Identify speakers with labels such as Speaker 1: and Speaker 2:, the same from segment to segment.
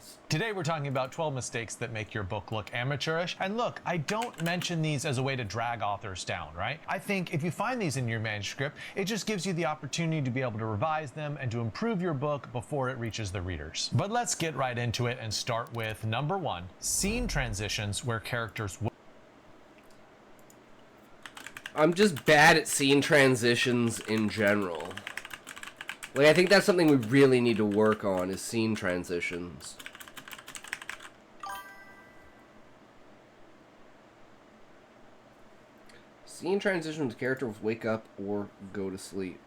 Speaker 1: Yes.
Speaker 2: Today we're talking about 12 mistakes that make your book look amateurish. And look, I don't mention these as a way to drag authors down, right? I think if you find these in your manuscript, it just gives you the opportunity to be able to revise them and to improve your book before it reaches the readers. But let's get right into it and start with number 1, scene transitions where characters
Speaker 1: I'm just bad at scene transitions in general. Like, I think that's something we really need to work on, is scene transitions. Scene transitions, characters wake up or go to sleep.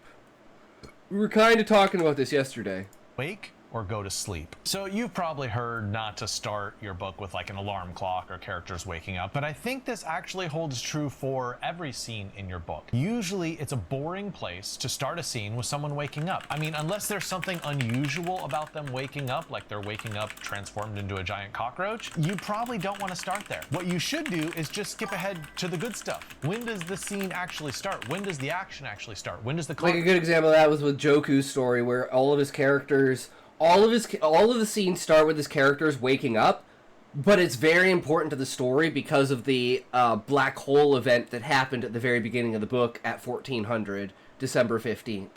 Speaker 1: We were kind of talking about this yesterday.
Speaker 2: wake or go to sleep. So you've probably heard not to start your book with like an alarm clock or characters waking up, but I think this actually holds true for every scene in your book. Usually it's a boring place to start a scene with someone waking up. I mean, unless there's something unusual about them waking up, like they're waking up transformed into a giant cockroach, you probably don't want to start there. What you should do is just skip ahead to the good stuff. When does the scene actually start? When does the action actually start? When does the
Speaker 1: Like a good example of that was with Joku's story, where all of his characters, all of the scenes start with his characters waking up, but it's very important to the story because of the black hole event that happened at the very beginning of the book at 1400, December 15th.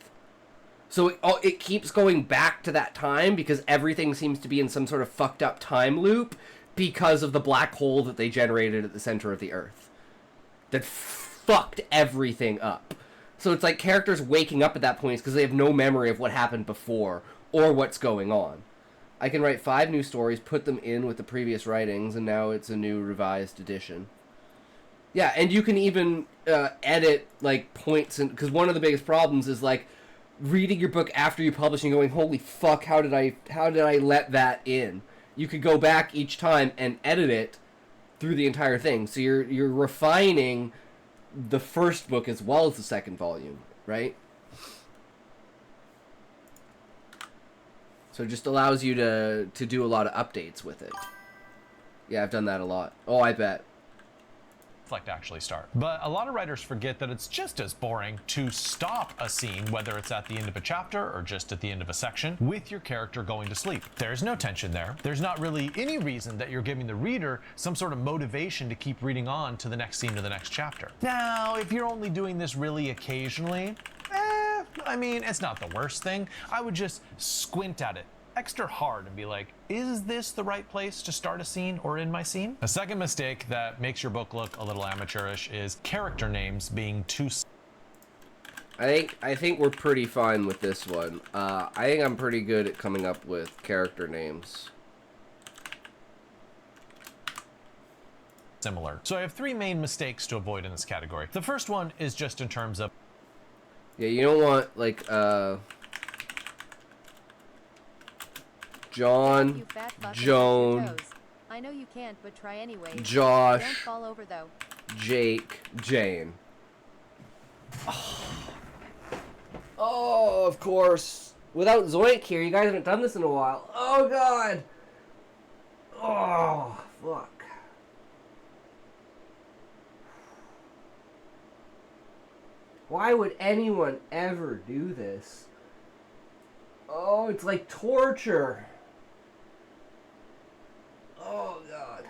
Speaker 1: So it keeps going back to that time because everything seems to be in some sort of fucked up time loop because of the black hole that they generated at the center of the Earth that fucked everything up. So it's like characters waking up at that point because they have no memory of what happened before or what's going on. I can write 5 new stories, put them in with the previous writings, and now it's a new revised edition. Yeah, and you can even edit like points, because one of the biggest problems is like reading your book after you publish and going, "Holy fuck, how did I let that in?" You could go back each time and edit it through the entire thing. So you're refining the first book as well as the second volume, right? So it just allows you to do a lot of updates with it. Yeah, I've done that a lot. Oh, I bet.
Speaker 2: Conflict actually start. But a lot of writers forget that it's just as boring to stop a scene, whether it's at the end of a chapter or just at the end of a section, with your character going to sleep. There's no tension there. There's not really any reason that you're giving the reader some sort of motivation to keep reading on to the next scene or the next chapter. Now, if you're only doing this really occasionally, I mean, it's not the worst thing. I would just squint at it extra hard and be like, is this the right place to start a scene or end my scene? A second mistake that makes your book look a little amateurish is character names being too...
Speaker 1: I think we're pretty fine with this one. I think I'm pretty good at coming up with character names.
Speaker 2: Similar. So I have 3 main mistakes to avoid in this category. The first one is just in terms of...
Speaker 1: Yeah, you don't want, like, John, Joan,
Speaker 3: I know you can't, but try anyway.
Speaker 1: Josh,
Speaker 3: Don't fall over though.
Speaker 1: Jake, Jane. Oh, of course. Without Zoink here, you guys haven't done this in a while. Oh, God. Oh, fuck. Why would anyone ever do this? Oh, it's like torture. Oh, God.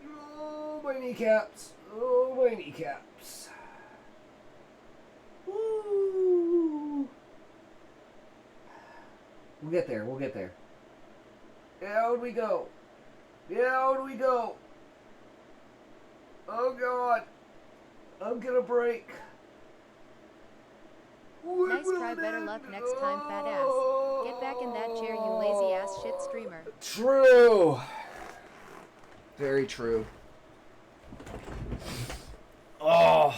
Speaker 1: Oh, my kneecaps. Oh, my kneecaps. Woo. We'll get there. We'll get there. Down we go. Down we go. Oh, God. I'm gonna break.
Speaker 3: Nice try, better luck next time, fat ass. Get back in that chair, you lazy ass shit streamer.
Speaker 1: True. Very true. Oh.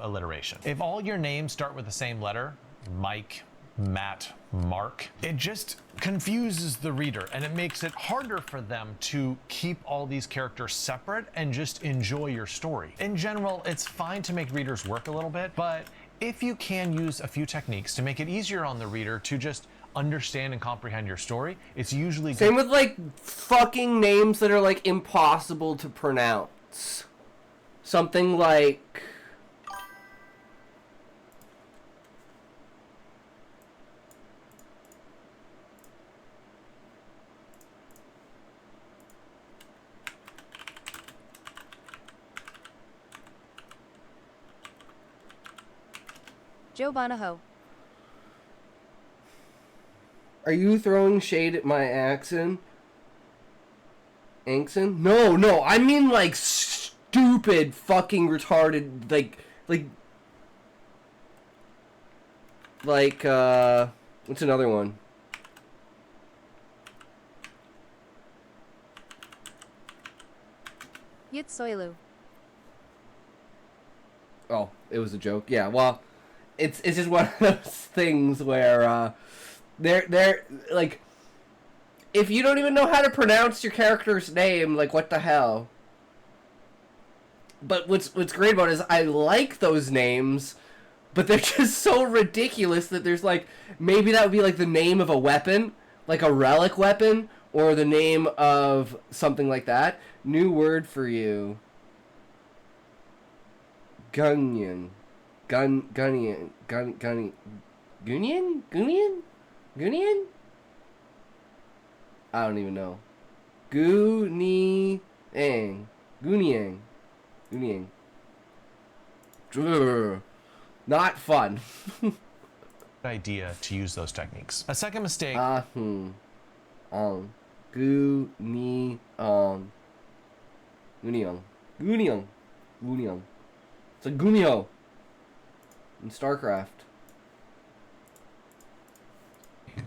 Speaker 2: alliteration. If all your names start with the same letter, Mike, Matt, Mark, it just confuses the reader and it makes it harder for them to keep all these characters separate and just enjoy your story. In general, it's fine to make readers work a little bit, but if you can use a few techniques to make it easier on the reader to just understand and comprehend your story, it's usually good.
Speaker 1: Same with like fucking names that are like impossible to pronounce. something like
Speaker 3: Joe Bonaho.
Speaker 1: Are you throwing shade at my accent? Angson? No, I mean like stupid fucking retarded like what's another one?
Speaker 3: Yitsoilu.
Speaker 1: Oh, it was a joke. Yeah, well, it's just one of those things where they're like, if you don't even know how to pronounce your character's name, like what the hell? But what's great about it is I like those names, but they're just so ridiculous that there's like, maybe that would be like the name of a weapon, like a relic weapon, or the name of something like that. New word for you. Gunyan. Gunyan. Gunian? Gunian? I don't even know. Guniang. Guniang. Not fun.
Speaker 2: idea to use those techniques. A second mistake.
Speaker 1: Gunion. It's a Gunio in StarCraft.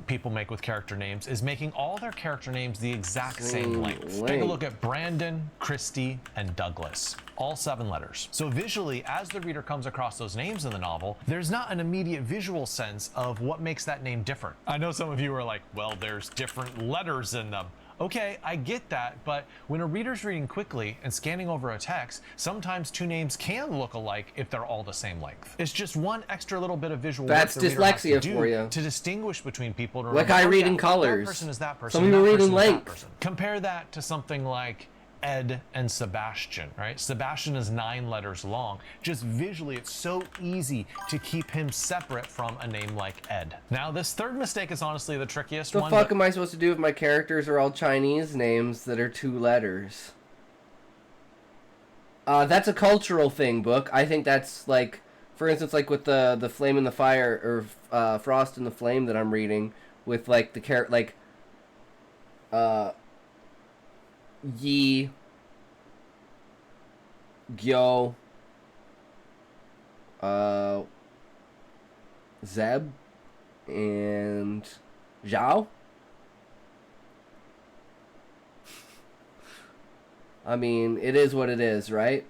Speaker 2: People make with character names is making all their character names the exact same length. Take a look at Brandon, Christy, and Douglas. All 7 letters. So visually, as the reader comes across those names in the novel, there's not an immediate visual sense of what makes that name different. I know some of you are like, well, there's different letters in them. Okay, I get that, but when a reader's reading quickly and scanning over a text, sometimes 2 names can look alike if they're all the same length. It's just one extra little bit of visual work the reader has to do
Speaker 1: for you.
Speaker 2: to distinguish between people. To
Speaker 1: like I read in colors.
Speaker 2: That person is that person.
Speaker 1: Some people read in length.
Speaker 2: Compare that to something like Ed and Sebastian, right? Sebastian is 9 letters long. Just visually, it's so easy to keep him separate from a name like Ed. Now, this third mistake is honestly the trickiest one.
Speaker 1: What the fuck am I supposed to do if my characters are all Chinese names that are 2 letters? That's a cultural thing, Book. I think that's like, for instance, like with the Flame and the Fire, or Frost and the Flame that I'm reading, with like the character, like, Yi, Gyo, Zeb, and Zhao. I mean, it is what it is, right?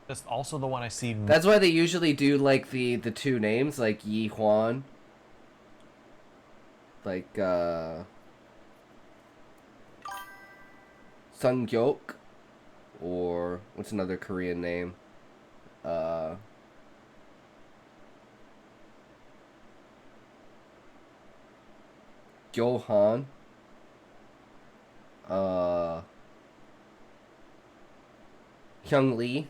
Speaker 2: That's also the one I see.
Speaker 1: That's why they usually do like the 2 names, like Yi Huan, like Sun Gyok, or what's another Korean name? Gyohan. Hyung Lee.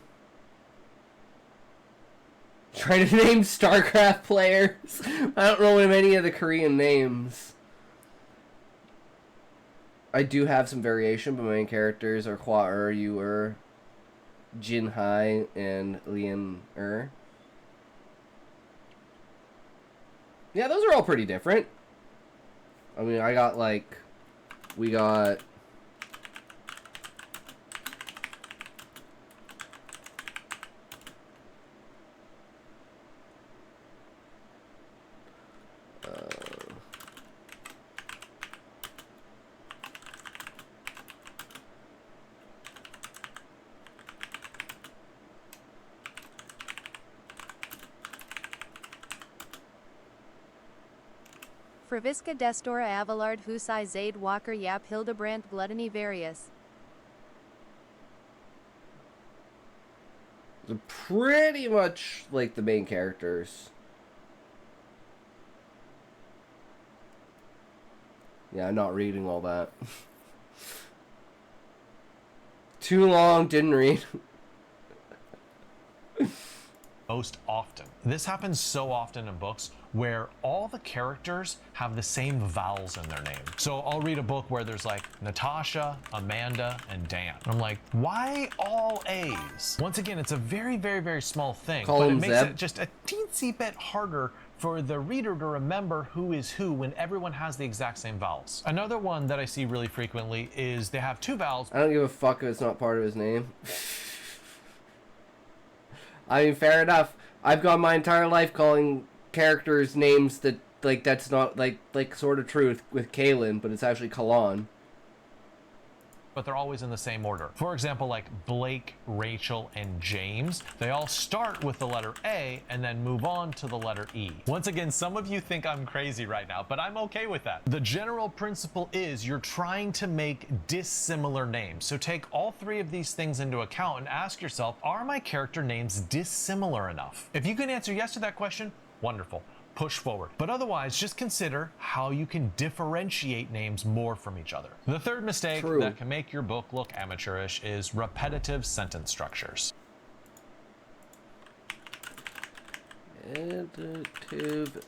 Speaker 1: Trying to name StarCraft players. I don't know any of the Korean names. I do have some variation, but my main characters are Hua Yu Jin Hai, and Lian Yeah, those are all pretty different. I mean, we got
Speaker 3: Fraviska Destora Avalard Husai Zaid Walker Yap Hildebrandt Gluttony Various.
Speaker 1: pretty much like the main characters. Yeah, I'm not reading all that. Too long, didn't read.
Speaker 2: most often. This happens so often in books where all the characters have the same vowels in their name. So I'll read a book where there's like Natasha, Amanda, and Dan. I'm like, why all A's? Once again, it's a very, very, very small thing,
Speaker 1: Call
Speaker 2: but it
Speaker 1: him
Speaker 2: makes
Speaker 1: Zeb.
Speaker 2: it just a teensy bit harder for the reader to remember who is who when everyone has the exact same vowels. Another one that I see really frequently is they have two vowels.
Speaker 1: I don't give a fuck if it's not part of his name. I mean, fair enough. I've gone my entire life calling characters names that, like, that's not, like Sword of Truth with Kaelin, but it's actually Kalan.
Speaker 2: But they're always in the same order. For example, like Blake, Rachel, and James, they all start with the letter A and then move on to the letter E. Once again, some of you think I'm crazy right now, but I'm okay with that. The general principle is you're trying to make dissimilar names. So take all three of these things into account and ask yourself, are my character names dissimilar enough? If you can answer yes to that question, wonderful. Push forward. But otherwise, just consider how you can differentiate names more from each other. The third mistake that can make your book look amateurish is repetitive sentence structures.
Speaker 1: Repetitive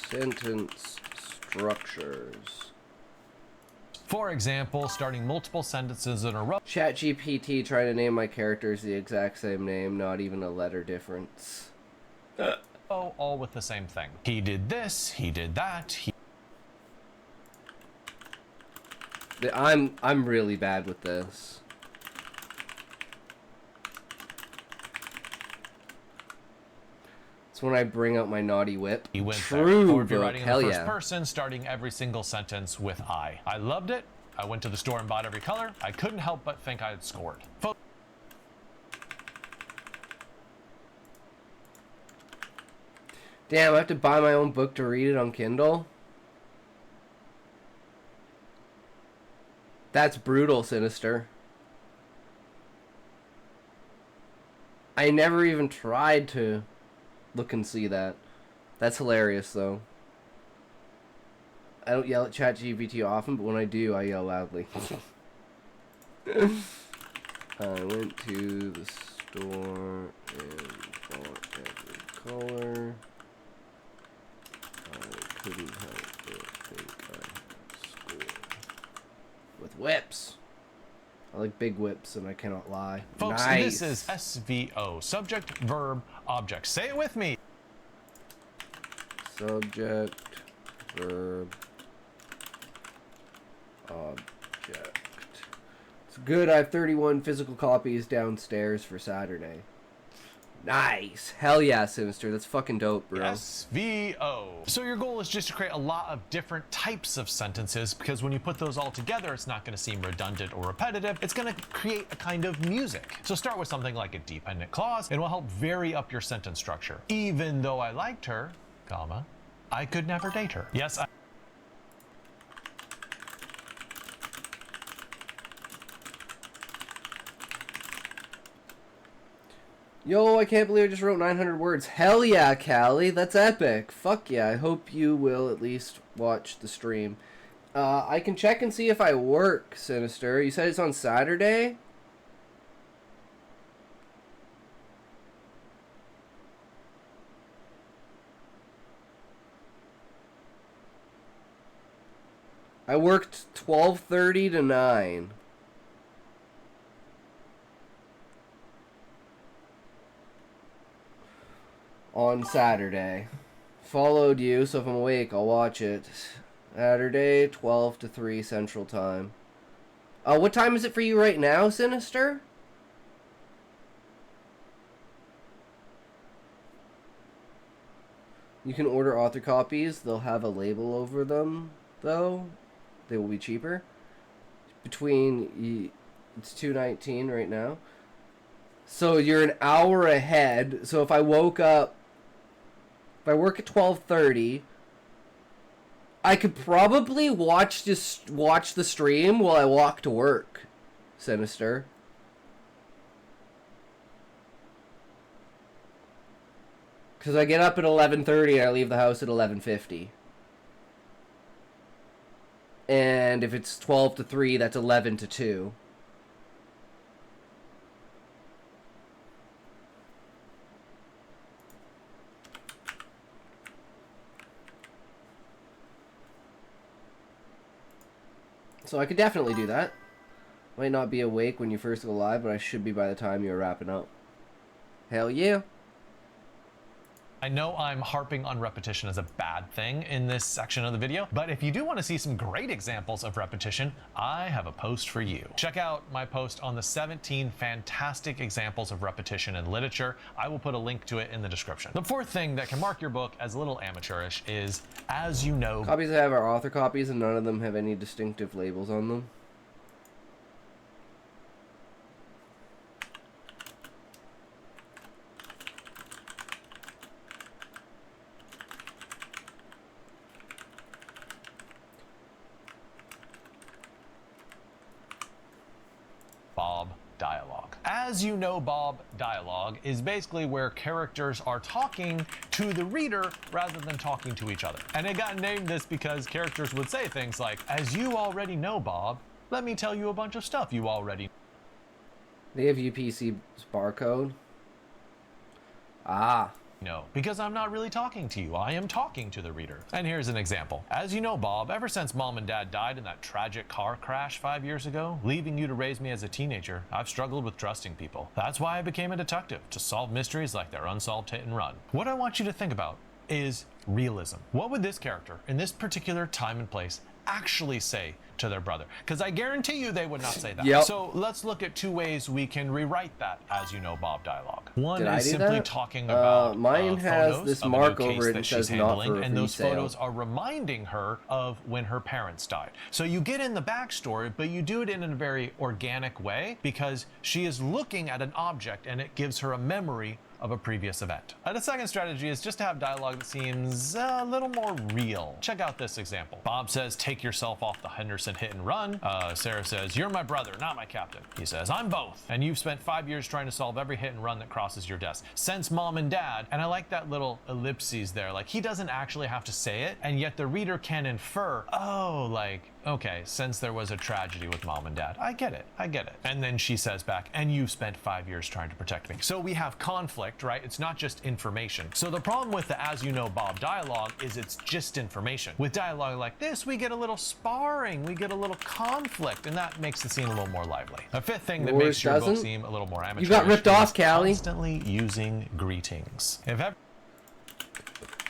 Speaker 1: sentence structures.
Speaker 2: For example, starting multiple sentences in a row.
Speaker 1: ChatGPT trying to name my characters the exact same name, not even a letter difference.
Speaker 2: All with the same thing. He did this, he did that.
Speaker 1: I'm really bad with this. It's when I bring out my naughty whip.
Speaker 2: He went
Speaker 1: True,
Speaker 2: there. Or if you're
Speaker 1: book.
Speaker 2: writing in
Speaker 1: Hell
Speaker 2: the first
Speaker 1: yeah.
Speaker 2: person, starting every single sentence with I. I loved it. I went to the store and bought every color. I couldn't help but think I had scored.
Speaker 1: Damn, I have to buy my own book to read it on Kindle? That's brutal, Sinister. I never even tried to look and see that. That's hilarious, though. I don't yell at ChatGPT often, but when I do, I yell loudly. I went to the store and bought every color. I couldn't help but think I had scored. With whips. I like big whips, and I cannot lie.
Speaker 2: Folks,
Speaker 1: nice.
Speaker 2: This is SVO. Subject, verb, object. Say it with me.
Speaker 1: Subject, verb, object. It's good. I have 31 physical copies downstairs for Saturday. Nice. Hell yeah, Sinister. That's fucking dope, bro.
Speaker 2: SVO. So your goal is just to create a lot of different types of sentences, because when you put those all together, it's not going to seem redundant or repetitive. It's going to create a kind of music. So start with something like a dependent clause. It will help vary up your sentence structure. Even though I liked her, comma, I could never date her. Yes,
Speaker 1: Yo, I can't believe I just wrote 900 words. Hell yeah, Callie. That's epic. Fuck yeah. I hope you will at least watch the stream. I can check and see if I work, Sinister. You said it's on Saturday? I worked 12:30 to 9. On Saturday. Followed you, so if I'm awake, I'll watch it. Saturday, 12 to 3 Central Time. What time is it for you right now, Sinister? You can order author copies. They'll have a label over them, though. They will be cheaper. It's $2.19 right now. So you're an hour ahead. So if I woke up, if I work at 12:30, I could probably watch the stream while I walk to work, Sinister. Because I get up at 11:30 and I leave the house at 11:50. And if it's 12 to 3, that's 11 to 2. So I could definitely do that. Might not be awake when you first go live, but I should be by the time you're wrapping up. Hell yeah.
Speaker 2: I know I'm harping on repetition as a bad thing in this section of the video, but if you do want to see some great examples of repetition, I have a post for you. Check out my post on the 17 fantastic examples of repetition in literature. I will put a link to it in the description. The fourth thing that can mark your book as a little amateurish is, as you know...
Speaker 1: Copies I have are author copies, and none of them have any distinctive labels on them.
Speaker 2: Bob dialogue. As you know, Bob dialogue is basically where characters are talking to the reader rather than talking to each other. And it got named this because characters would say things like, as you already know, Bob, let me tell you a bunch of stuff you already
Speaker 1: They have UPC's barcode. Ah.
Speaker 2: know, because I'm not really talking to you. I am talking to the reader. And here's an example. As you know, Bob, ever since Mom and Dad died in that tragic car crash 5 years ago, leaving you to raise me as a teenager, I've struggled with trusting people. That's why I became a detective, to solve mysteries like their unsolved hit and run. What I want you to think about is realism. What would this character, in this particular time and place, actually say to their brother? Because I guarantee you they would not say that.
Speaker 1: Yep.
Speaker 2: So let's look at two ways we can rewrite that as you know Bob dialogue. One
Speaker 1: Did I
Speaker 2: is
Speaker 1: do
Speaker 2: simply
Speaker 1: that?
Speaker 2: talking about
Speaker 1: mine has
Speaker 2: photos
Speaker 1: this
Speaker 2: of a new
Speaker 1: mark
Speaker 2: case
Speaker 1: over it
Speaker 2: that
Speaker 1: and
Speaker 2: she's
Speaker 1: says not
Speaker 2: handling,
Speaker 1: for
Speaker 2: and those
Speaker 1: resale.
Speaker 2: photos are reminding her of when her parents died. So you get in the backstory, but you do it in a very organic way because she is looking at an object and it gives her a memory of a previous event. And the second strategy is just to have dialogue that seems a little more real. Check out this example. Bob says, take yourself off the Henderson hit and run. Sarah says, you're my brother, not my captain. He says, I'm both. And you've spent 5 years trying to solve every hit and run that crosses your desk. Since Mom and Dad, and I like that little ellipses there, like he doesn't actually have to say it, and yet the reader can infer, oh, like, okay, since there was a tragedy with Mom and Dad. I get it, I get it. And then she says back, and you spent 5 years trying to protect me. So we have conflict, right? It's not just information. So the problem with the as you know Bob dialogue is it's just information. With dialogue like this, we get a little sparring, we get a little conflict, and that makes the scene a little more lively. A fifth thing that
Speaker 1: Yours
Speaker 2: makes your book
Speaker 1: doesn't?
Speaker 2: seem a little more amateurish
Speaker 1: You got ripped
Speaker 2: is
Speaker 1: off, Callie.
Speaker 2: constantly using greetings. If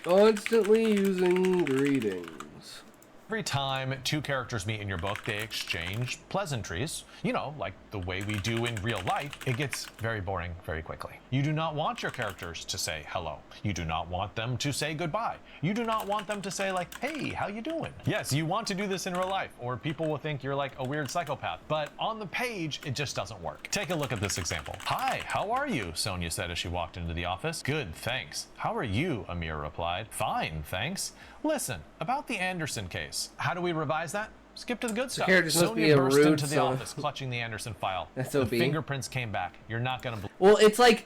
Speaker 1: Constantly using greetings.
Speaker 2: every time two characters meet in your book, they exchange pleasantries, you know, like the way we do in real life, it gets very boring very quickly. You do not want your characters to say hello. You do not want them to say goodbye. You do not want them to say like, hey, how you doing? Yes, you want to do this in real life, or people will think you're like a weird psychopath, but on the page, it just doesn't work. Take a look at this example. Hi, how are you? Sonia said as she walked into the office. Good, thanks. How are you? Amir replied. Fine, thanks. Listen, about the Anderson case, how do we revise that? Skip to the good stuff.
Speaker 1: character's supposed to be
Speaker 2: Sonia
Speaker 1: a
Speaker 2: burst
Speaker 1: rude
Speaker 2: into the
Speaker 1: son.
Speaker 2: office, clutching the Anderson file.
Speaker 1: SOB.
Speaker 2: The fingerprints came back. You're not gonna believe.
Speaker 1: Well, it's like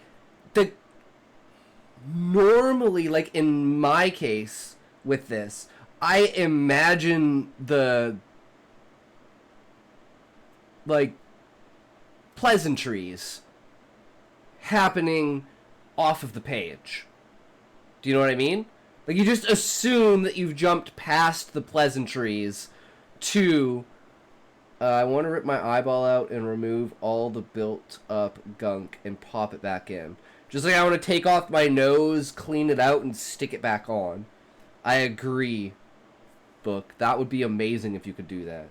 Speaker 1: the normally, like in my case with this, I imagine the like pleasantries happening off of the page. Do you know what I mean? Like you just assume that you've jumped past the pleasantries to I want to rip my eyeball out and remove all the built up gunk and pop it back in. Just like I want to take off my nose, clean it out, and stick it back on. I agree, book. That would be amazing if you could do that.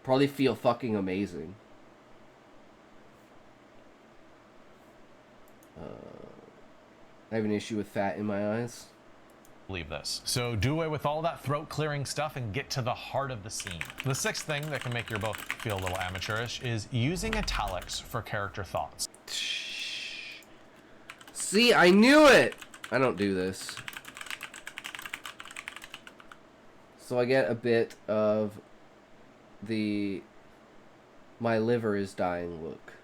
Speaker 1: Probably feel fucking amazing. I have an issue with fat in my eyes.
Speaker 2: Believe this. So do away with all that throat clearing stuff and get to the heart of the scene. The sixth thing that can make your book feel a little amateurish is using italics for character thoughts.
Speaker 1: See, I knew it! I don't do this. So I get a bit of the my liver is dying look.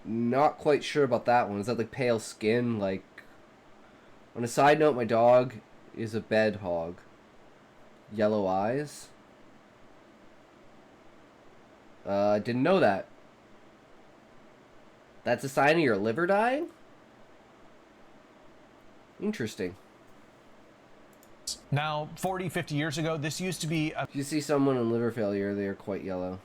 Speaker 1: Not quite sure about that one. Is that like pale skin? Like, on a side note, my dog is a bed hog. Yellow eyes. Didn't know that. That's a sign of your liver dying? Interesting.
Speaker 2: Now, 40, 50 years ago, this used to be a
Speaker 1: If you see someone in liver failure, they are quite yellow.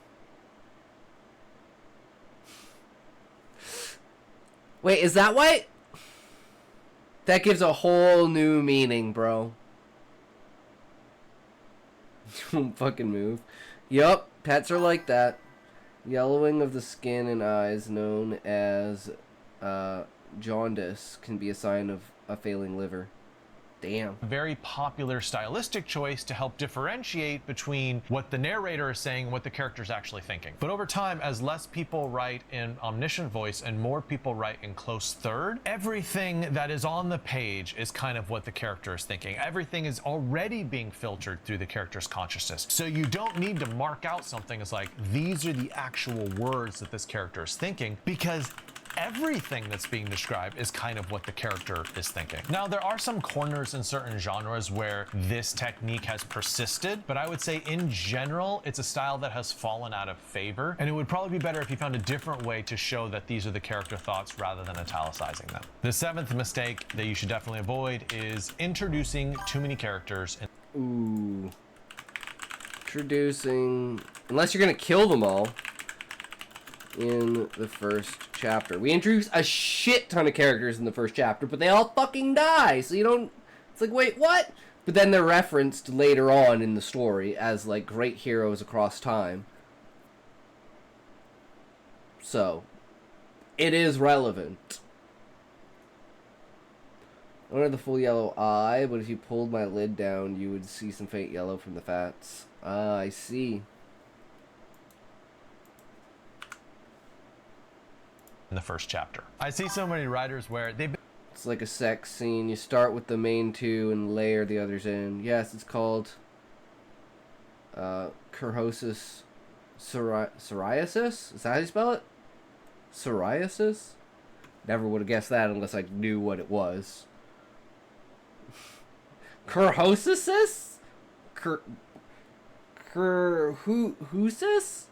Speaker 1: Wait, is that why? That gives a whole new meaning, bro. Don't fucking move. Yup, pets are like that. Yellowing of the skin and eyes, known as jaundice, can be a sign of a failing liver. Damn.
Speaker 2: very popular stylistic choice to help differentiate between what the narrator is saying and what the character is actually thinking. But over time, as less people write in omniscient voice and more people write in close third, everything that is on the page is kind of what the character is thinking. Everything is already being filtered through the character's consciousness. So you don't need to mark out something as like, these are the actual words that this character is thinking, because everything that's being described is kind of what the character is thinking. Now, there are some corners in certain genres where this technique has persisted, but I would say in general, it's a style that has fallen out of favor, and it would probably be better if you found a different way to show that these are the character thoughts rather than italicizing them. The seventh mistake that you should definitely avoid is introducing too many characters.
Speaker 1: Ooh. Introducing... Unless you're gonna kill them all in the first chapter. We introduce a shit ton of characters in the first chapter, but they all fucking die, so you don't... It's like, wait, what? But then they're referenced later on in the story as, like, great heroes across time. So, it is relevant. I don't have the full yellow eye, but if you pulled my lid down, you would see some faint yellow from the fats. Ah, I see.
Speaker 2: In the first chapter. I see so many writers where they've been...
Speaker 1: It's like a sex scene. You start with the main two and layer the others in. Yes, it's called Cirrhosis Psoriasis? Is that how you spell it? Psoriasis? Never would have guessed that unless I knew what it was. Cirrhosis? Cirrhosis?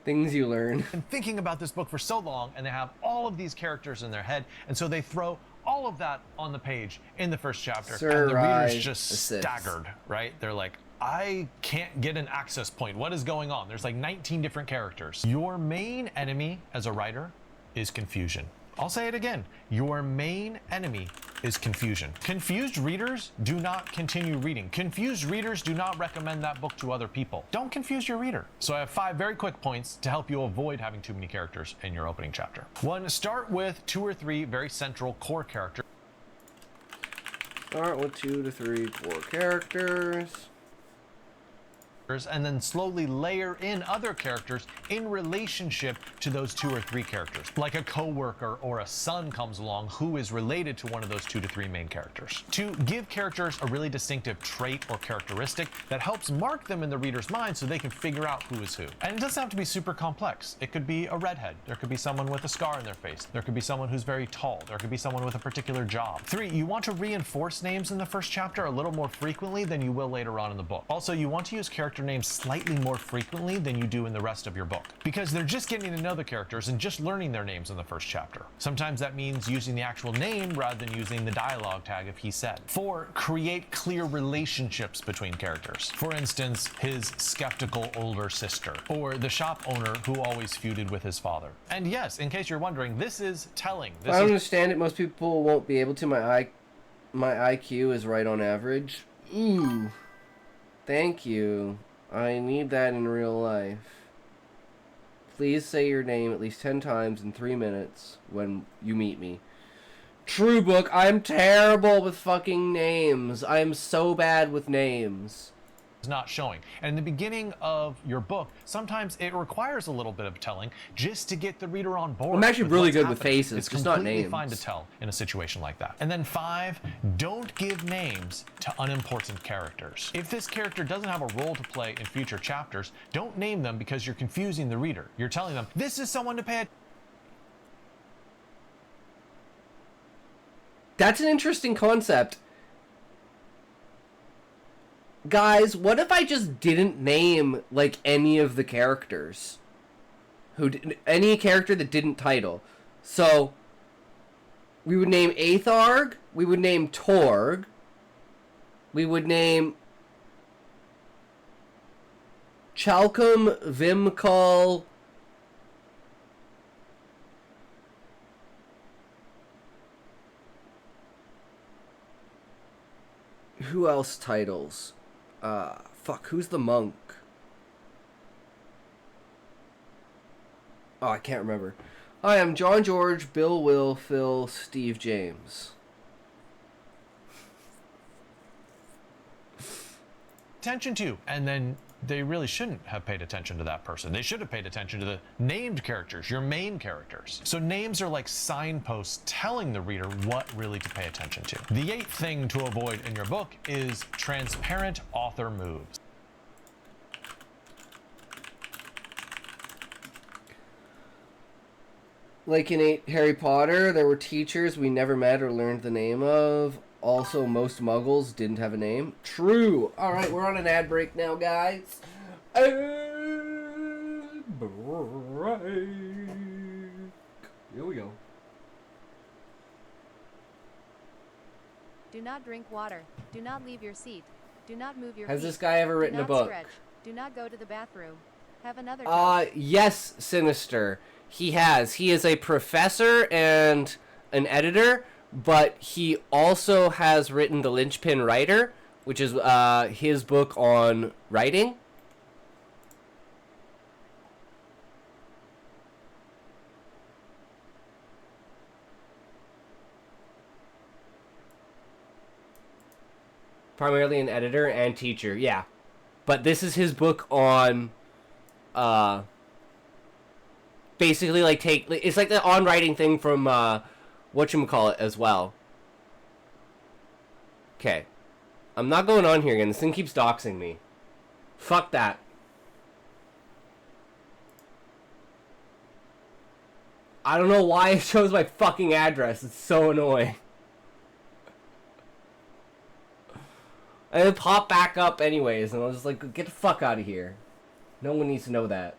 Speaker 1: Things you learn.
Speaker 2: Been thinking about this book for so long, and they have all of these characters in their head, and so they throw all of that on the page in the first chapter, and the reader's just staggered, right? They're like, I can't get an access point. What is going on? There's like 19 different characters. Your main enemy as a writer is confusion. I'll say it again. Your main enemy is confusion. Confused readers do not continue reading. Confused readers do not recommend that book to other people. Don't confuse your reader. So I have 5 very quick points to help you avoid having too many characters in your opening chapter. 1, start with 2 or 3 very central core characters.
Speaker 1: Start with 2 to 3 core characters.
Speaker 2: And then slowly layer in other characters in relationship to those 2 or 3 characters. Like a coworker or a son comes along who is related to one of those 2 to 3 main characters. 2, give characters a really distinctive trait or characteristic that helps mark them in the reader's mind so they can figure out who is who. And it doesn't have to be super complex. It could be a redhead. There could be someone with a scar in their face. There could be someone who's very tall. There could be someone with a particular job. 3, you want to reinforce names in the first chapter a little more frequently than you will later on in the book. Also, you want to use character names slightly more frequently than you do in the rest of your book, because they're just getting to know the characters and just learning their names in the first chapter. Sometimes that means using the actual name rather than using the dialogue tag of he said. 4, create clear relationships between characters. For instance, his skeptical older sister, or the shop owner who always feuded with his father. And yes, in case you're wondering, this is telling.
Speaker 1: I understand it. Most people won't be able to. My IQ is right on average. Ooh. Thank you. I need that in real life. Please say your name at least 10 times in 3 minutes when you meet me. True book, I'm terrible with fucking names. I am so bad with names.
Speaker 2: Not showing. And in the beginning of your book, sometimes it requires a little bit of telling just to get the reader on board.
Speaker 1: I'm actually really good with faces,
Speaker 2: it's
Speaker 1: just not names.
Speaker 2: It's completely fine to tell in a situation like that. And then 5, don't give names to unimportant characters. If this character doesn't have a role to play in future chapters, don't name them because you're confusing the reader. You're telling them, this is someone to pay attention.
Speaker 1: That's an interesting concept. Guys, what if I just didn't name, like, any of the characters? Any character that didn't title. So, We would name Aetharg. We would name Torg. We would name Chalcom, Vimkal, who else titles? Fuck, who's the monk? Oh, I can't remember. Hi, I'm John George, Bill, Will, Phil, Steve, James.
Speaker 2: Attention to, and then they really shouldn't have paid attention to that person. They should have paid attention to the named characters, your main characters. So names are like signposts telling the reader what really to pay attention to. The 8th thing to avoid in your book is transparent author moves.
Speaker 1: Like in Harry Potter, there were teachers we never met or learned the name of. Also, most muggles didn't have a name. True. All right, we're on an ad break now, guys. Ad break. Here we go.
Speaker 3: Do not drink water. Do not leave your seat. Do not move your
Speaker 1: Has
Speaker 3: feet.
Speaker 1: this guy ever written
Speaker 3: Do
Speaker 1: a
Speaker 3: not
Speaker 1: book?
Speaker 3: stretch. Do not go to the bathroom. Have another toast.
Speaker 1: Yes, Sinister. He has. He is a professor and an editor, but he also has written The Linchpin Writer, which is his book on writing. Primarily an editor and teacher, yeah. But this is his book on basically like it's like the on writing thing from whatchamacallit as well. Okay. I'm not going on here again. This thing keeps doxing me. Fuck that. I don't know why it shows my fucking address. It's so annoying. And it'll pop back up anyways, and I was just like, get the fuck out of here. No one needs to know that.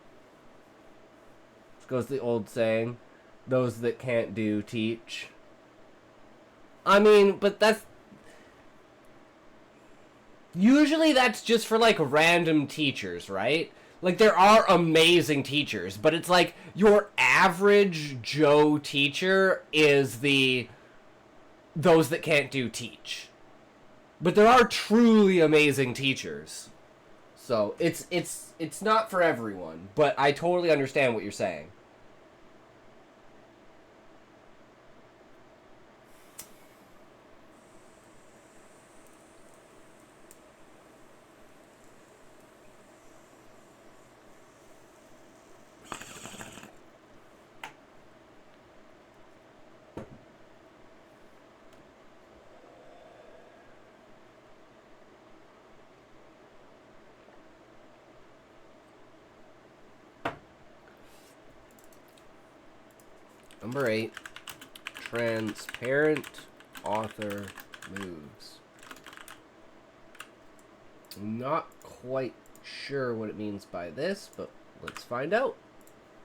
Speaker 1: This goes the old saying, those that can't do, teach. I mean, but that's... Usually that's just for, like, random teachers, right? Like, there are amazing teachers, but it's like, your average Joe teacher is the... those that can't do, teach. But there are truly amazing teachers. So, it's not for everyone, but I totally understand what you're saying. Number 8, transparent author moves. I'm not quite sure what it means by this, but let's find out.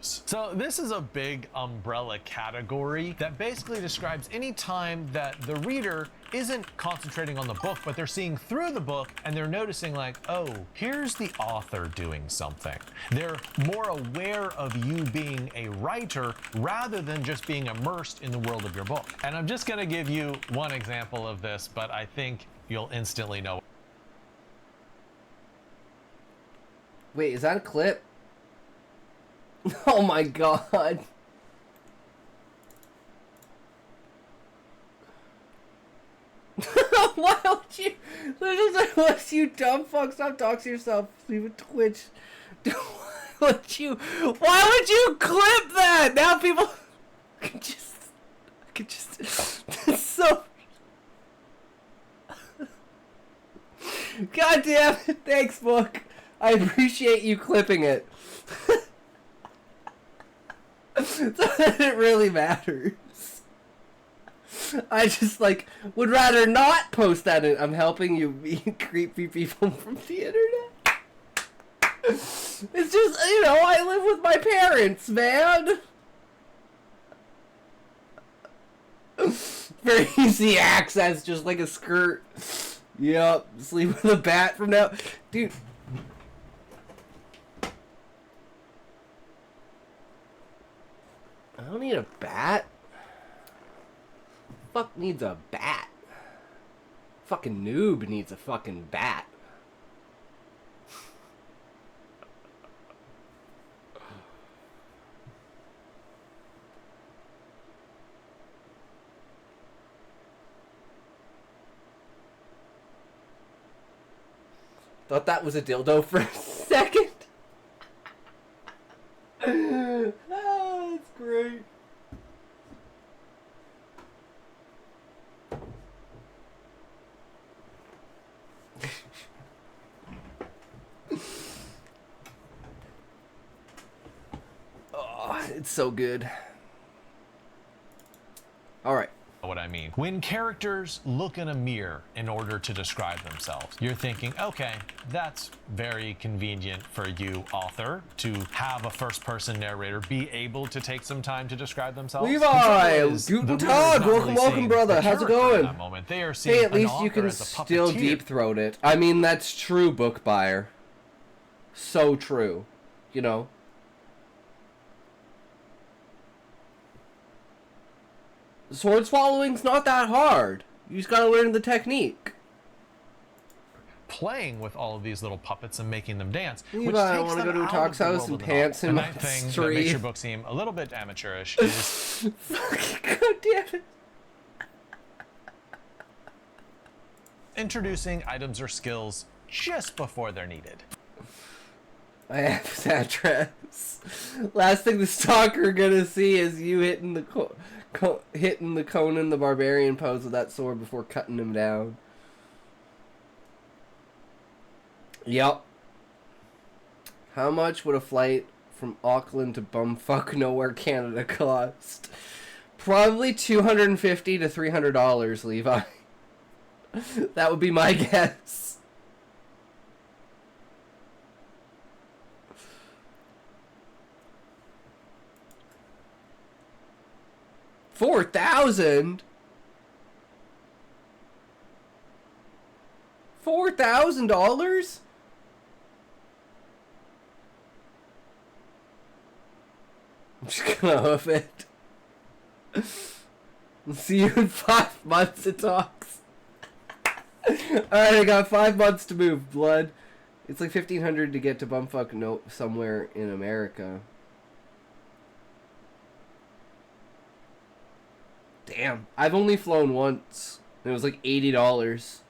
Speaker 2: So this is a big umbrella category that basically describes any time that the reader isn't concentrating on the book, but they're seeing through the book and they're noticing like, oh, here's the author doing something. They're more aware of you being a writer rather than just being immersed in the world of your book. And I'm just gonna give you one example of this, but I think you'll instantly know.
Speaker 1: Wait, is that a clip? Oh my god. Why don't you... Unless you dumb fuck, stop talking to yourself. Leave a Twitch. Why would you clip that? Now people can just... It's so... God damn it. Thanks, Book. I appreciate you clipping it. So that it really matters. I just would rather not post that. I'm helping you creepy people from the internet. It's just, I live with my parents, man. Very easy access, just like a skirt. Yep, sleep with a bat from now. Dude. I don't need a bat. Fuck needs a bat? Fucking noob needs a fucking bat. Thought that was a dildo for a second. Oh, that's great. Oh, it's so good. All right.
Speaker 2: What I mean. When characters look in a mirror in order to describe themselves, you're thinking, okay, that's very convenient for you, author, to have a first-person narrator be able to take some time to describe themselves.
Speaker 1: Levi, guten Tag, welcome, brother. How's it going?
Speaker 2: That moment. They are seeing
Speaker 1: Hey, at least
Speaker 2: an
Speaker 1: you
Speaker 2: author
Speaker 1: can
Speaker 2: as a
Speaker 1: still
Speaker 2: puppeteer.
Speaker 1: deep-throat it. I mean, that's true, book buyer. So true. You know? Sword swallowing's not that hard. You just gotta learn the technique.
Speaker 2: Playing with all of these little puppets and making them dance.
Speaker 1: Levi,
Speaker 2: which
Speaker 1: I
Speaker 2: takes
Speaker 1: wanna
Speaker 2: them
Speaker 1: go to a
Speaker 2: out
Speaker 1: Talk's
Speaker 2: of the
Speaker 1: house
Speaker 2: world
Speaker 1: and
Speaker 2: of the novel.
Speaker 1: pants him
Speaker 2: The
Speaker 1: on
Speaker 2: ninth
Speaker 1: the
Speaker 2: thing that
Speaker 1: street.
Speaker 2: makes your book seem a little bit amateurish is
Speaker 1: Fucking goddamn it.
Speaker 2: introducing items or skills just before they're needed.
Speaker 1: I have his address. Last thing the stalker gonna see is you hitting the hitting the Conan the Barbarian pose with that sword before cutting him down. Yep. How much would a flight from Auckland to bumfuck nowhere, Canada cost? Probably $250 to $300, Levi. That would be my guess. $4,000? $4,000? I'm just gonna hoof it. See you in 5 months, it talks. Alright, I got 5 months to move, blood. It's like $1,500 to get to bumfuck somewhere in America. Damn, I've only flown once. It was like $80.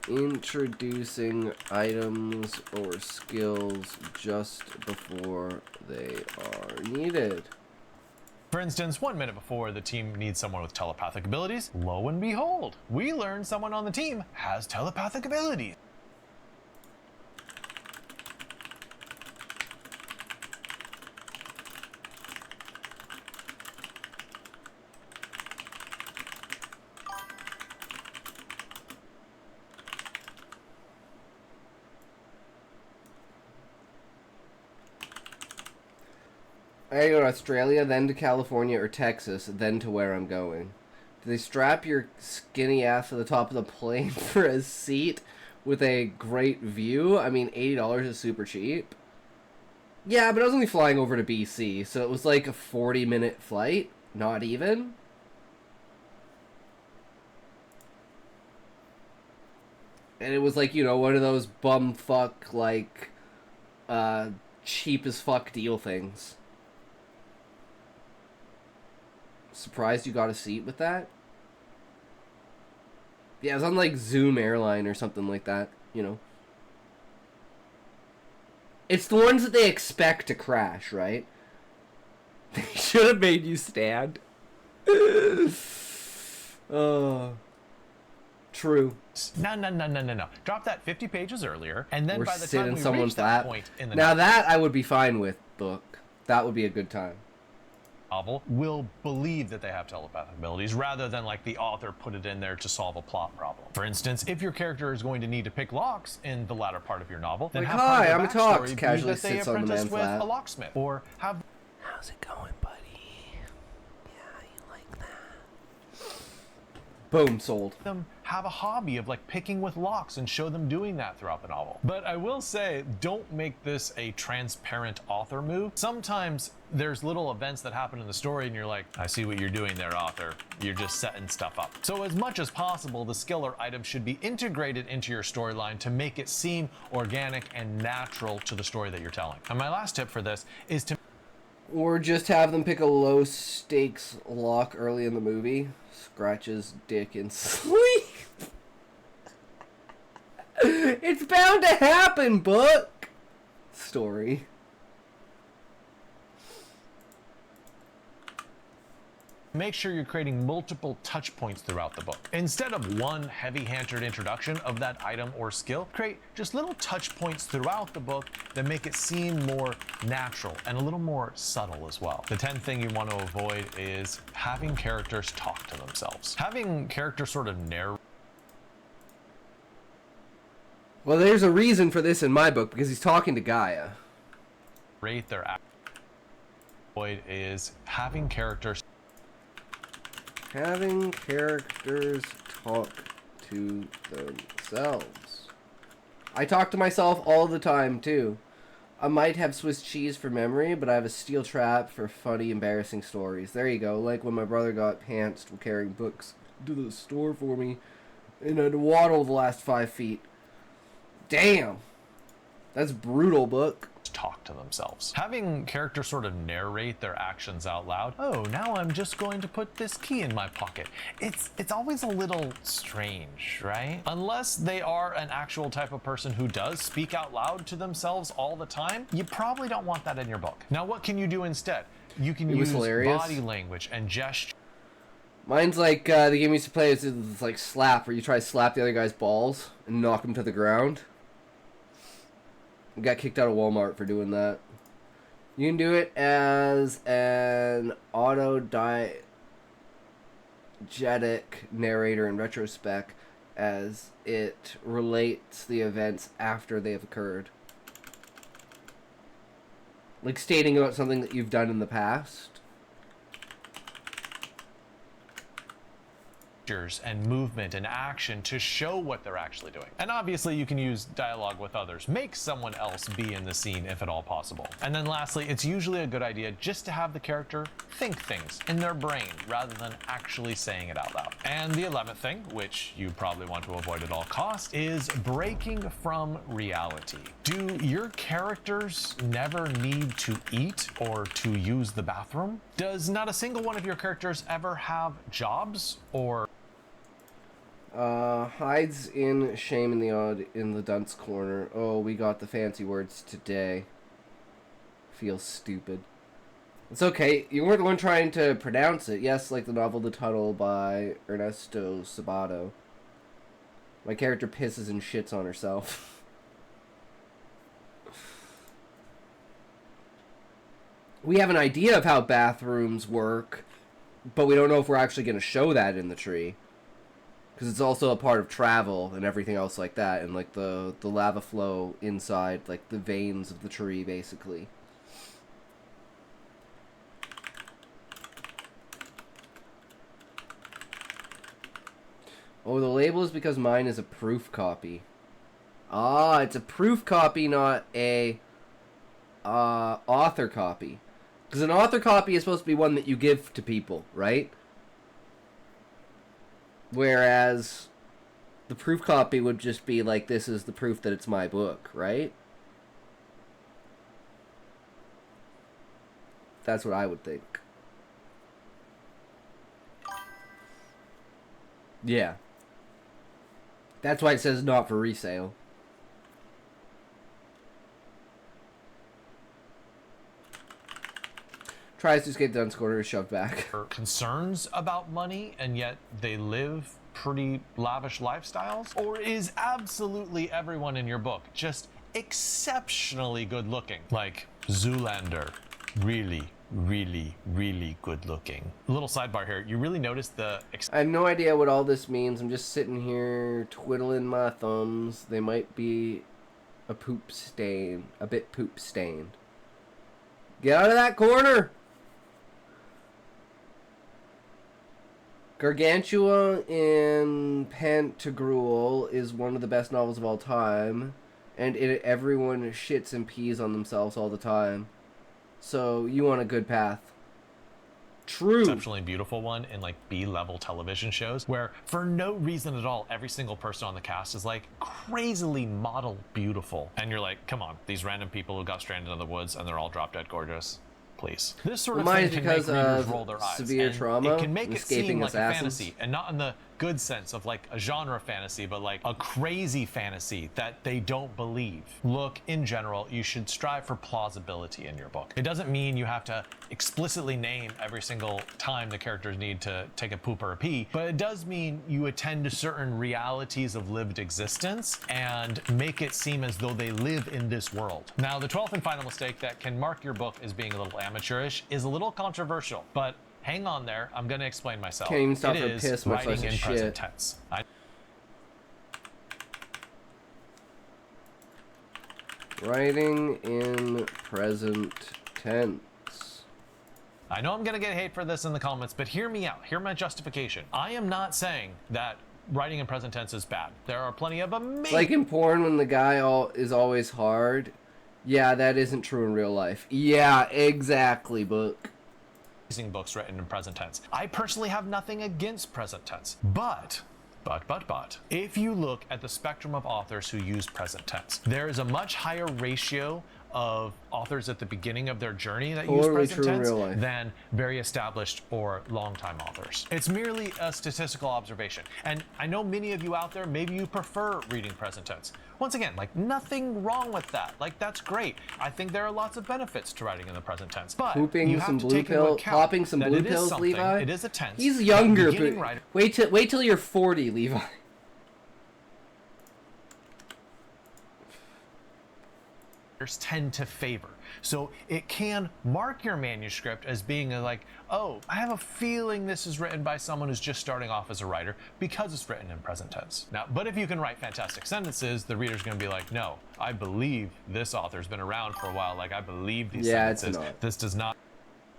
Speaker 1: Introducing items or skills just before they are needed.
Speaker 2: For instance, 1 minute before the team needs someone with telepathic abilities, lo and behold, we learn someone on the team has telepathic abilities.
Speaker 1: I go to Australia, then to California or Texas, then to where I'm going. Do they strap your skinny ass to the top of the plane for a seat with a great view? I mean, $80 is super cheap. Yeah, but I was only flying over to BC, so it was like a 40-minute flight. Not even. And it was like, you know, one of those bumfuck, like, cheap as fuck deal things. Surprised you got a seat with that? Yeah, it was on like Zoom Airline or something like that, you know. It's the ones that they expect to crash, right? They should have made you stand. Oh. True.
Speaker 2: No. Drop that 50 pages earlier, and then
Speaker 1: Or
Speaker 2: by the
Speaker 1: sit
Speaker 2: time
Speaker 1: in
Speaker 2: we
Speaker 1: someone's
Speaker 2: reach that
Speaker 1: lap.
Speaker 2: point in the
Speaker 1: Now that I would be fine with, book. That would be a good time.
Speaker 2: novel, will believe that they have telepathic abilities rather than like the author put it in there to solve a plot problem. For instance, if your character is going to need to pick locks in the latter part of your novel, then
Speaker 1: Like,
Speaker 2: have part of
Speaker 1: hi,
Speaker 2: their
Speaker 1: I'm a
Speaker 2: backstory
Speaker 1: Talks,
Speaker 2: be
Speaker 1: casually
Speaker 2: that they
Speaker 1: sits on the
Speaker 2: apprenticed
Speaker 1: man's
Speaker 2: with
Speaker 1: lap.
Speaker 2: a locksmith, or have
Speaker 1: How's it going, buddy? Yeah, you like that? Boom, sold.
Speaker 2: Them have a hobby of like picking with locks and show them doing that throughout the novel. But I will say, don't make this a transparent author move. Sometimes there's little events that happen in the story and you're like, I see what you're doing there, author. You're just setting stuff up. So as much as possible, the skill or item should be integrated into your storyline to make it seem organic and natural to the story that you're telling. And my last tip for this is to
Speaker 1: Or just have them pick a low stakes lock early in the movie. Scratches dick in sleep. It's bound to happen, book. Story.
Speaker 2: make sure you're creating multiple touch points throughout the book. Instead of one heavy-handed introduction of that item or skill, create just little touch points throughout the book that make it seem more natural and a little more subtle as well. The 10th thing you want to avoid is having characters talk to themselves. Having characters sort of narrate.
Speaker 1: Well, there's a reason for this in my book, because he's talking to Gaia.
Speaker 2: Their avoid is having characters
Speaker 1: talk to themselves. I talk to myself all the time, too. I might have Swiss cheese for memory, but I have a steel trap for funny, embarrassing stories. There you go, like when my brother got pantsed carrying books to the store for me, and I'd waddle the last 5 feet. Damn. That's brutal, book.
Speaker 2: Talk to themselves. Having characters sort of narrate their actions out loud. Oh, now I'm just going to put this key in my pocket. It's always a little strange, right? Unless they are an actual type of person who does speak out loud to themselves all the time, you probably don't want that in your book. Now, what can you do instead? You can use body language and gesture.
Speaker 1: Mine's like, the game used to play is like slap, where you try to slap the other guy's balls and knock him to the ground. Got kicked out of Walmart for doing that. You can do it as an autodiegetic narrator in retrospect, as it relates the events after they have occurred. Like stating about something that you've done in the past.
Speaker 2: And movement and action to show what they're actually doing. And obviously you can use dialogue with others. Make someone else be in the scene if at all possible. And then lastly, it's usually a good idea just to have the character think things in their brain rather than actually saying it out loud. And the 11th thing, which you probably want to avoid at all costs, is breaking from reality. Do your characters never need to eat or to use the bathroom? Does not a single one of your characters ever have jobs or
Speaker 1: hides in shame in the dunce corner. Oh, we got the fancy words today. Feels stupid. It's okay. You weren't the one trying to pronounce it. Yes, like the novel The Tunnel by Ernesto Sabato. My character pisses and shits on herself. We have an idea of how bathrooms work, but we don't know if we're actually going to show that in the tree. Because it's also a part of travel and everything else like that. And like the lava flow inside, like the veins of the tree, basically. Oh, the label is because mine is a proof copy. Ah, it's a proof copy, not a author copy. Because an author copy is supposed to be one that you give to people, right? Whereas the proof copy would just be like, this is the proof that it's my book, right? That's what I would think. Yeah. That's why it says not for resale. Tries to escape the dunce corner, is shoved back.
Speaker 2: Concerns about money, and yet they live pretty lavish lifestyles? Or is absolutely everyone in your book just exceptionally good looking? Like Zoolander, really, really, really good looking. A little sidebar here, you really notice the...
Speaker 1: I have no idea what all this means. I'm just sitting here twiddling my thumbs. They might be a bit poop stained. Get out of that corner! Gargantua in Pantagruel is one of the best novels of all time, and everyone shits and pees on themselves all the time. So you want a good path. True.
Speaker 2: Exceptionally beautiful one in like B-level television shows where for no reason at all every single person on the cast is like crazily model beautiful, and you're like, come on, these random people who got stranded in the woods and they're all drop dead gorgeous, please. This sort of thing can make readers roll their eyes.
Speaker 1: Severe trauma,
Speaker 2: it can make it seem like
Speaker 1: assassins.
Speaker 2: a fantasy, and not in the good sense of like a genre fantasy, but like a crazy fantasy that they don't believe. Look, in general, you should strive for plausibility in your book. It doesn't mean you have to explicitly name every single time the characters need to take a poop or a pee, but it does mean you attend to certain realities of lived existence and make it seem as though they live in this world. Now, the 12th and final mistake that can mark your book as being a little amateurish is a little controversial, but hang on there, I'm going to explain myself.
Speaker 1: Can't even stop
Speaker 2: It
Speaker 1: for a
Speaker 2: is
Speaker 1: piss, much
Speaker 2: writing
Speaker 1: less a
Speaker 2: in
Speaker 1: shit.
Speaker 2: present tense.
Speaker 1: Writing in present tense.
Speaker 2: I know I'm going to get hate for this in the comments, but hear me out. Hear my justification. I am not saying that writing in present tense is bad. There are plenty of amazing...
Speaker 1: Like in porn when the guy is always hard. Yeah, that isn't true in real life. Yeah, exactly, book.
Speaker 2: Books written in present tense. I personally have nothing against present tense, but if you look at the spectrum of authors who use present tense, there is a much higher ratio of authors at the beginning of their journey that use present tense than very established or long-time authors. It's merely a statistical observation. And I know many of you out there, maybe you prefer reading present tense. Once again, like, nothing wrong with that. Like, that's great. I think there are lots of benefits to writing in the present tense. But
Speaker 1: pooping
Speaker 2: you have
Speaker 1: some
Speaker 2: to
Speaker 1: blue
Speaker 2: take into
Speaker 1: pill,
Speaker 2: account
Speaker 1: popping some
Speaker 2: that
Speaker 1: blue
Speaker 2: it is
Speaker 1: pills,
Speaker 2: something,
Speaker 1: Levi.
Speaker 2: it is a tense.
Speaker 1: He's younger,
Speaker 2: Beginning
Speaker 1: but wait till you're 40, Levi.
Speaker 2: Tend to favor. So it can mark your manuscript as being like, oh, I have a feeling this is written by someone who's just starting off as a writer because it's written in present tense. Now, but if you can write fantastic sentences, the reader's going to be like, no, I believe this author's been around for a while. Like, I believe these sentences. This does not.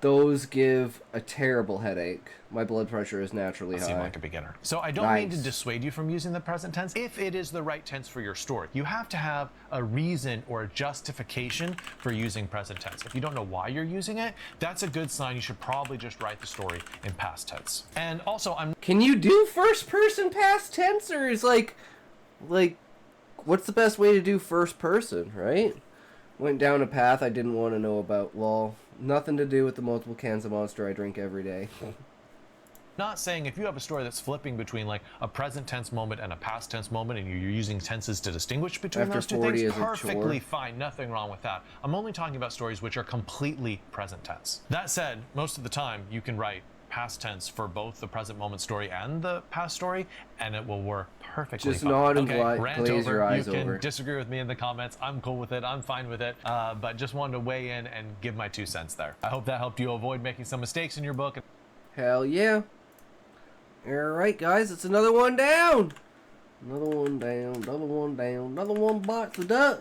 Speaker 1: Those give a terrible headache. My blood pressure is naturally high.
Speaker 2: I seem like a beginner. So I don't mean to dissuade you from using the present tense if it is the right tense for your story. You have to have a reason or a justification for using present tense. If you don't know why you're using it, that's a good sign. You should probably just write the story in past tense. And also,
Speaker 1: Can you do first person past tense, or is like what's the best way to do first person, right? Went down a path I didn't want to know about. Lol. Nothing to do with the multiple cans of Monster I drink every day.
Speaker 2: Not saying if you have a story that's flipping between like a present tense moment and a past tense moment and you're using tenses to distinguish between those two things, perfectly fine, nothing wrong with that. I'm only talking about stories which are completely present tense. That said, most of the time you can write past tense for both the present moment story and the past story, and it will work perfectly.
Speaker 1: Just nod and
Speaker 2: rant
Speaker 1: glaze
Speaker 2: over.
Speaker 1: your eyes
Speaker 2: you can
Speaker 1: over.
Speaker 2: disagree with me in the comments. I'm cool with it. I'm fine with it. But just wanted to weigh in and give my 2 cents there. I hope that helped you avoid making some mistakes in your book.
Speaker 1: Hell yeah. Alright, guys, it's another one down. Another one down, another one down, another one bites the dust.